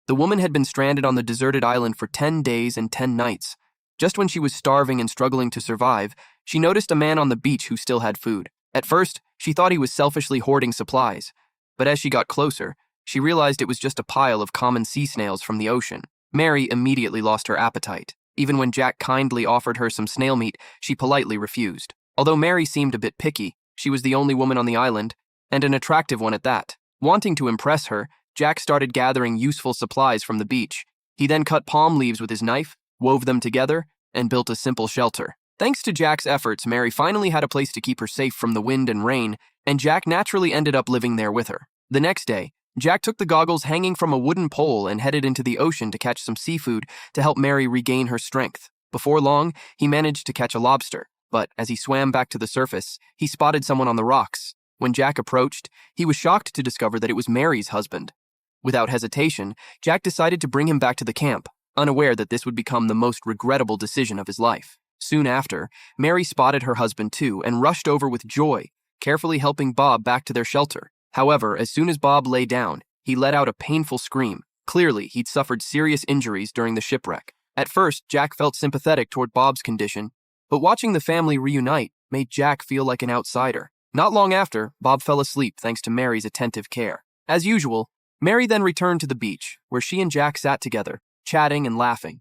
The woman had been stranded on the deserted island for 10 days and 10 nights. Just when she was starving and struggling to survive, she noticed a man on the beach who still had food. At first, she thought he was selfishly hoarding supplies, but as she got closer, she realized it was just a pile of common sea snails from the ocean. Mary immediately lost her appetite. Even when Jack kindly offered her some snail meat, she politely refused. Although Mary seemed a bit picky, she was the only woman on the island, and an attractive one at that. Wanting to impress her, Jack started gathering useful supplies from the beach. He then cut palm leaves with his knife, wove them together, and built a simple shelter. Thanks to Jack's efforts, Mary finally had a place to keep her safe from the wind and rain, and Jack naturally ended up living there with her. The next day, Jack took the goggles hanging from a wooden pole and headed into the ocean to catch some seafood to help Mary regain her strength. Before long, he managed to catch a lobster, but as he swam back to the surface, he spotted someone on the rocks. When Jack approached, he was shocked to discover that it was Mary's husband. Without hesitation, Jack decided to bring him back to the camp, unaware that this would become the most regrettable decision of his life. Soon after, Mary spotted her husband too and rushed over with joy, carefully helping Bob back to their shelter. However, as soon as Bob lay down, he let out a painful scream. Clearly, he'd suffered serious injuries during the shipwreck. At first, Jack felt sympathetic toward Bob's condition, but watching the family reunite made Jack feel like an outsider. Not long after, Bob fell asleep thanks to Mary's attentive care. As usual, Mary then returned to the beach, where she and Jack sat together, chatting and laughing.